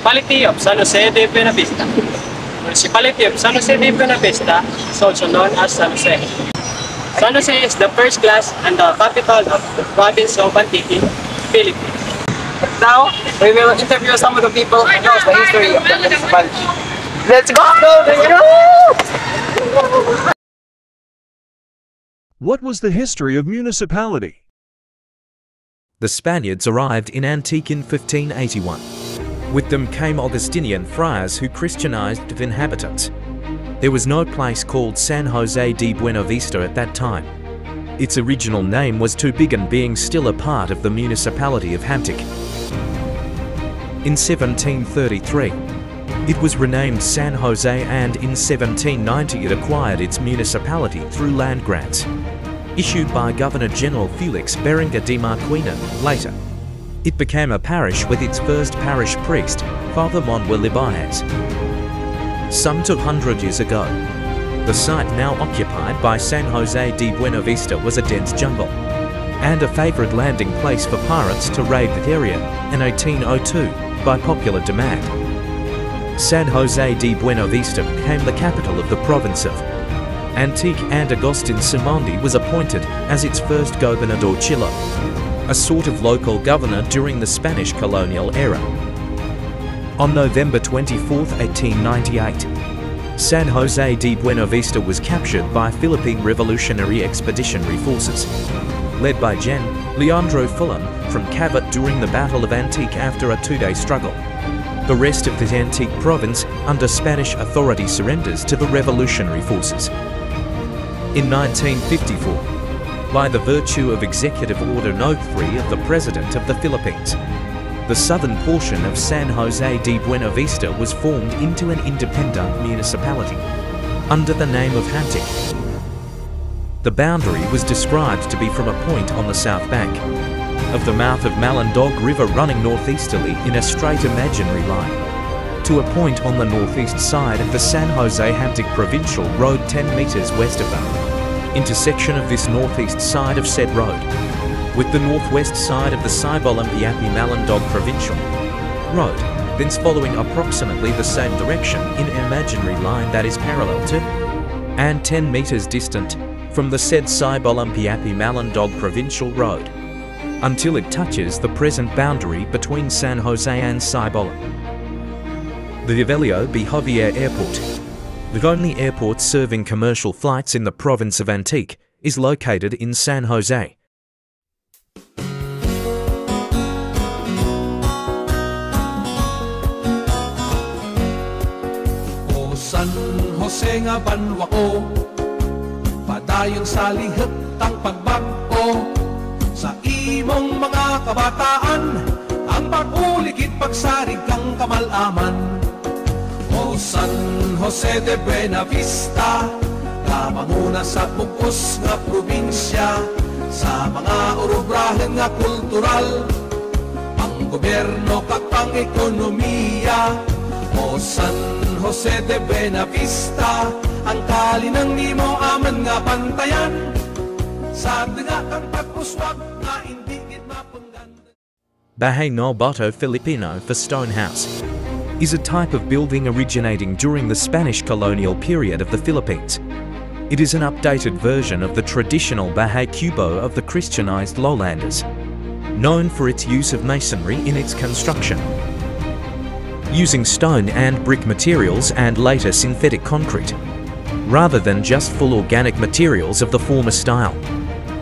Municipality of San Jose de Buenavista. Municipality of San Jose de Buenavista is also known as San Jose. San Jose is the first class and the capital of the province of Antique, Philippines. Now, we will interview some of the people who knows the history of the municipality. Let's go! What was the history of municipality? The Spaniards arrived in Antique in 1581. With them came Augustinian friars who Christianized the inhabitants. There was no place called San Jose de Buenavista at that time. Its original name was Tubigan, being still a part of the municipality of Hamtic. In 1733, it was renamed San Jose, and in 1790 it acquired its municipality through land grants, issued by Governor-General Felix Berenguer de Marquina later. It became a parish with its first parish priest, Father Manuel Ibaez. Some 200 years ago, the site now occupied by San Jose de Buenavista was a dense jungle and a favourite landing place for pirates to raid the area in 1802 by popular demand. San Jose de Buenavista became the capital of the province of Antique, and Agustin Simondi was appointed as its first gobernador-chilo, a sort of local governor during the Spanish colonial era. On November 24, 1898, San Jose de Buenavista was captured by Philippine Revolutionary Expeditionary Forces, led by Gen. Leandro Fullan from Cavite during the Battle of Antique after a two-day struggle. The rest of the Antique province under Spanish authority surrenders to the revolutionary forces. In 1954, by the virtue of Executive Order No. 3 of the President of the Philippines, the southern portion of San Jose de Buenavista was formed into an independent municipality under the name of Hamtic. The boundary was described to be from a point on the south bank of the mouth of Malandog River running northeasterly in a straight imaginary line to a point on the northeast side of the San Jose Hamtic Provincial Road 10 metres west of the intersection of this northeast side of said road with the northwest side of the Cibolimpiapi Malandog Provincial Road, thence following approximately the same direction in an imaginary line that is parallel to and 10 metres distant from the said Cibolimpiapi Malandog Provincial Road until it touches the present boundary between San Jose and Cibola. The Evelio B. Javier Airport, the only airport serving commercial flights in the province of Antique, is located in San Jose. O San Jose nga banwa ko, padayon sa lihit ang pagbago sa imong mga kabataan, ang pag-uligid pagsarig kang kamalaman. O San Jose de Buenavista, lamanguna sa bukos nga probinsya, sa mga urubrahen nga kultural, ang gobyerno kag pang-ekonomiya. O San Jose de Buenavista, ang kalinang nimo aman nga bantayan, sa nga kang pag-uswag nga hindi gid mapunggan. Bahay no Boto Filipino for stone house is a type of building originating during the Spanish colonial period of the Philippines. It is an updated version of the traditional Bahay Kubo of the Christianized lowlanders, known for its use of masonry in its construction, using stone and brick materials and later synthetic concrete, rather than just full organic materials of the former style.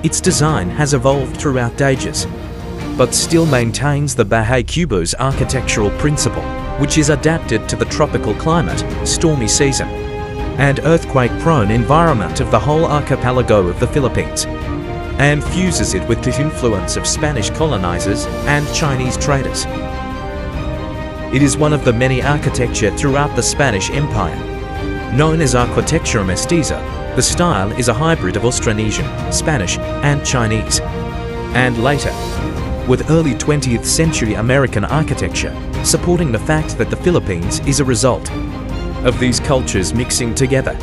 Its design has evolved throughout ages, but still maintains the Bahay Kubo's architectural principle, which is adapted to the tropical climate, stormy season, and earthquake-prone environment of the whole archipelago of the Philippines, and fuses it with the influence of Spanish colonizers and Chinese traders. It is one of the many architecture throughout the Spanish Empire. Known as Arquitectura Mestiza, the style is a hybrid of Austronesian, Spanish, and Chinese, and later, with early 20th century American architecture, supporting the fact that the Philippines is a result of these cultures mixing together.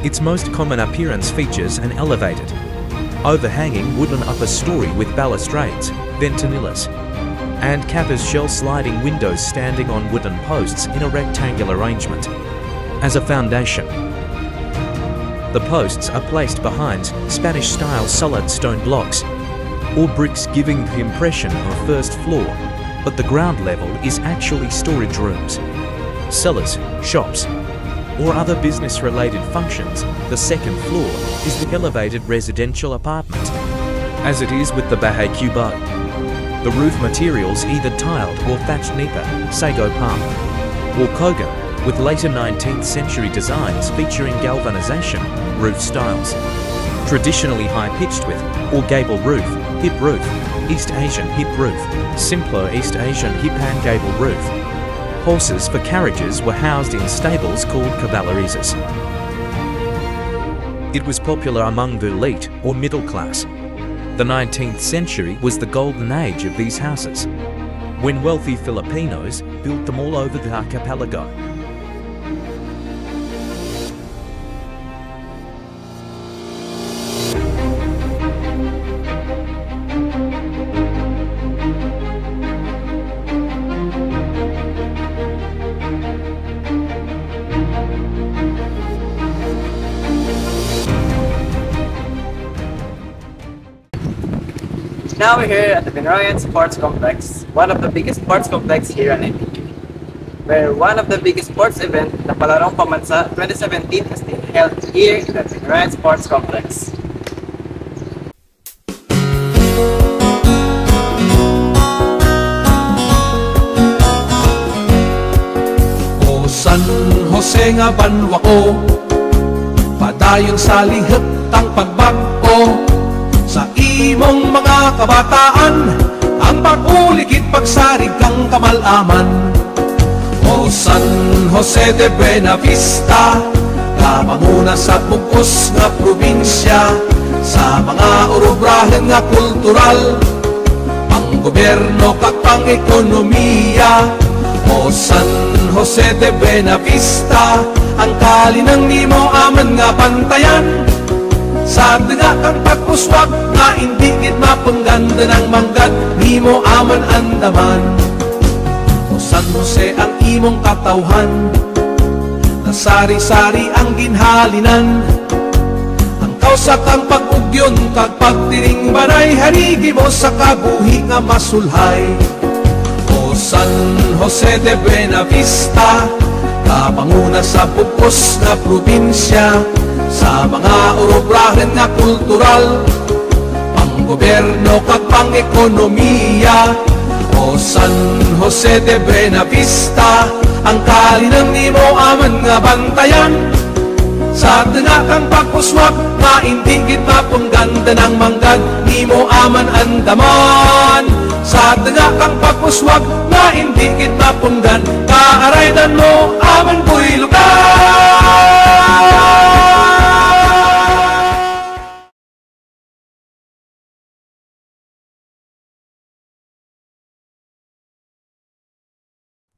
Its most common appearance features an elevated, overhanging wooden upper story with balustrades, ventanillas, and Kappa's shell sliding windows standing on wooden posts in a rectangular arrangement. As a foundation, the posts are placed behind Spanish-style solid stone blocks or bricks, giving the impression of a first floor, but the ground level is actually storage rooms, cellars, shops, or other business-related functions. The second floor is the elevated residential apartment, as it is with the Bahay Kubo. The roof materials either tiled or thatched nipa, sago palm, or koga, with later 19th century designs featuring galvanization roof styles. Traditionally high-pitched with or gable roof, hip roof, East Asian hip roof, simpler East Asian hip and gable roof. Horses for carriages were housed in stables called cavallerizas. It was popular among the elite or middle class. The 19th century was the golden age of these houses, when wealthy Filipinos built them all over the archipelago. Now we're here at the Binoyan Sports Complex, one of the biggest sports complex here in Antique, where one of the biggest sports event, the Palarong Pambansa 2017, has been held here in the Binoyan Sports Complex. O San Jose nga banwa ko, padayon sa lihit tang pagbag-o. Sa imong mga kabataan, ang pag-ulikit pagsarig kang kamalaman. O San Jose de Buenavista, kamanguna sa bugos nga probinsya, sa mga urubrahen nga kultural, ang gobyerno kag pang-ekonomiya. O San Jose de Buenavista, ang kalinang nimo aman nga bantayan. Sa nga kang pagpuswag nga hindi gid mapangganda ng manggad, nimo aman andaman. O San Jose ang imong katawhan, nasari-sari ang ginhalinan. Ang kausa kang pag-ugyon kag pagtiring banay, harigi mo sa kabuhi nga masulhay. O San Jose de Buenavista, kapanguna sa bugos nga probinsya, sa mga urubrahen nga kultural, pang-gobyerno kag pang-ekonomiya. O San Jose de Buenavista, ang kalinang nimo aman nga bantayan. Sa nga kang pagpuswag nga hindi gid mapangganda ng manggad, nimo aman andaman. Sa nga kang pagpuswag nga hindi gid mapunggan, kaaraydan mo aman ko'y lugar.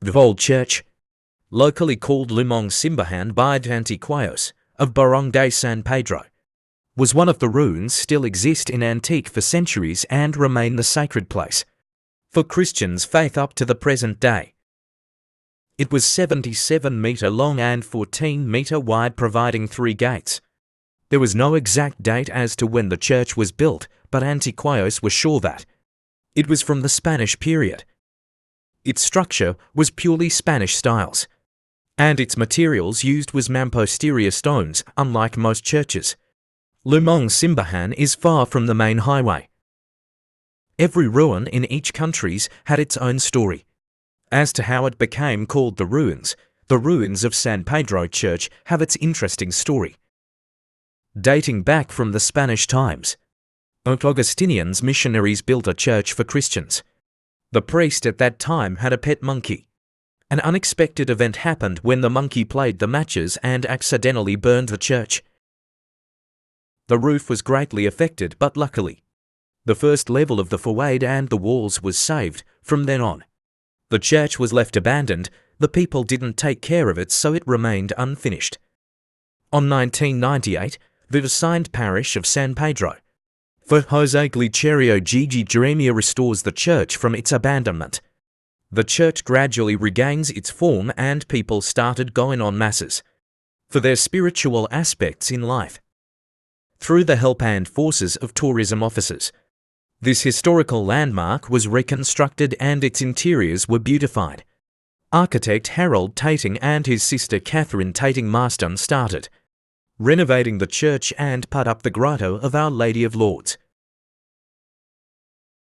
The old church, locally called Limong Simbahan by Antiquarios of Barangay San Pedro, was one of the ruins still exist in Antique for centuries and remain the sacred place for Christians' faith up to the present day. It was 77 metre long and 14 metre wide, providing 3 gates. There was no exact date as to when the church was built, but Antiquarios was sure that it was from the Spanish period. Its structure was purely Spanish styles, and its materials used was mamposteria stones, unlike most churches. Limong Simbahan is far from the main highway. Every ruin in each country had its own story. As to how it became called the ruins of San Pedro Church have its interesting story. Dating back from the Spanish times, Augustinians missionaries built a church for Christians. The priest at that time had a pet monkey. An unexpected event happened when the monkey played the matches and accidentally burned the church. The roof was greatly affected, but luckily, the first level of the façade and the walls was saved. From then on, the church was left abandoned. The people didn't take care of it, so it remained unfinished. On 1998, the assigned parish of San Pedro For Jose Glicerio Gigi Jeremia restores the church from its abandonment. The church gradually regains its form and people started going on masses for their spiritual aspects in life. Through the help and forces of tourism officers, this historical landmark was reconstructed and its interiors were beautified. Architect Harold Tating and his sister Catherine Tating Marston started renovating the church and put up the grotto of Our Lady of Lourdes.